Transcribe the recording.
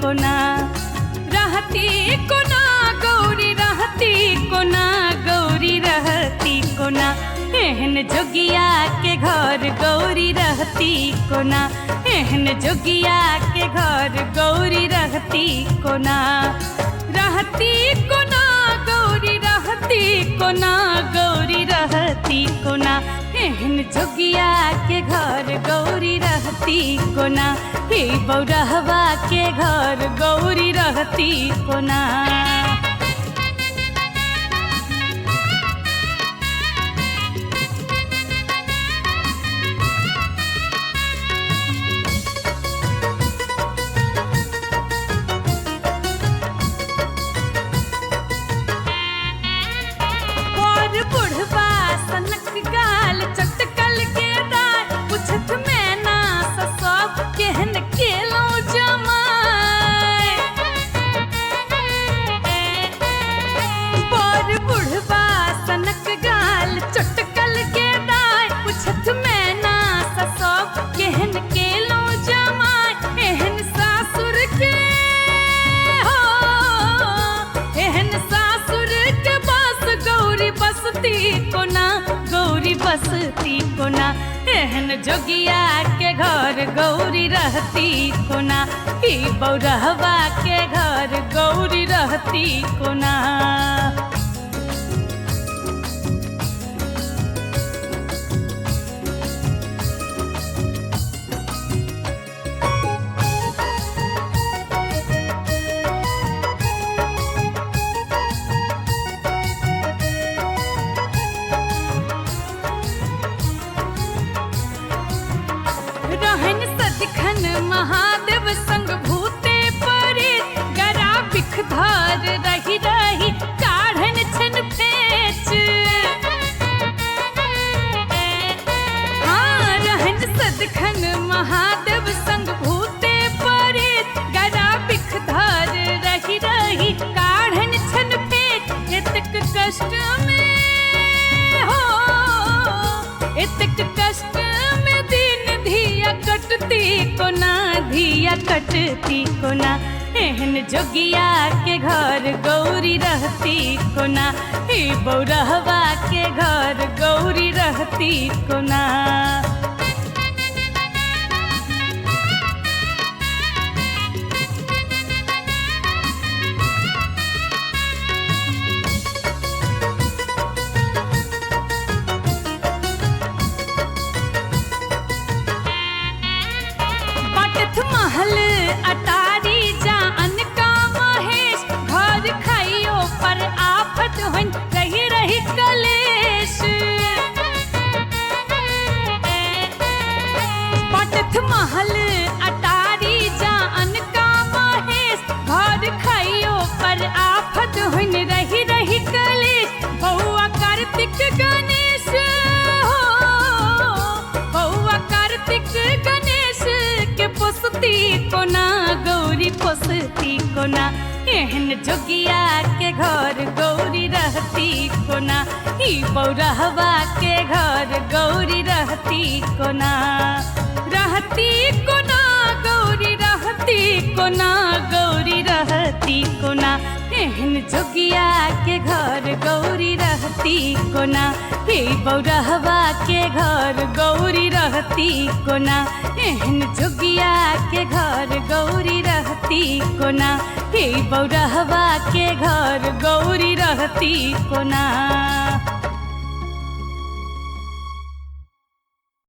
कोना, रहती कोना गौरी रहती कोना, गौरी रहती कोना, एहन जोगिया के घर गौरी रहती कोना, एहन जोगिया के घर गौरी रहती कोना, रहती कोना गौरी रहती कोना, गौरी रहती कोना, एहन जोगिया के घर गौरी रहती कोना, हे बौरहवा के घर गौरी रहती कोना। बुढ़वा सनक गाल चटकल के दाय पूछत मैं ना सब केहन केलो जमाय, बड़ बुढ़वा सनक गाल चटकल के दाय पूछत मैं ना सब केहन केलो जमाय, एहन सासुर के हो एहन सासुर के बस गौरी बसती कोना, गौरी बसती कोना, एहन जोगिया के घर गौरी रहती कोना, ई बौरहवा के घर गौरी रहती कोना। रहन सदखन महादेव संग भूते परे गरा बिखधर रही रही काढ़न छन पेच, हाँ रहन सदखन महादेव संग भूते परे गरा बिखधर रही रही काढ़न छन पेच, एतक कष्ट में हो एतक कष्ट में दिन धिया कटती कोना, धिया कटती कोना, एहन जोगिया के घर गौरी रहती कोना, हे बौरहवा के घर गौरी रहती कोना। महल अटारी जान का महेश घर खाइयो पर आफत होन रही रही कलेश, पटथ महल अटारी जान का महेश घर खाइयो पर आफत होन रही रही कलेश, बउआ कार्तिक गणेश हो बउआ कार्तिक गणेश के पोसती कोना, गौरी पोसती कोना, एहन जोगिया के घर गौरी रहती कोना, ई बौरहवा के घर गौरी रहती कोना, रहती कोना गौरी रहती कोना, गौरी रहती कोना, एहन जोगिया के घर गौरी रहती कोना, हे बौरहवा के घर गौरी रहती कोना, एहन जोगिया के घर गौरी रहती कोना, हे बौरहवा के घर गौरी रहती कोना।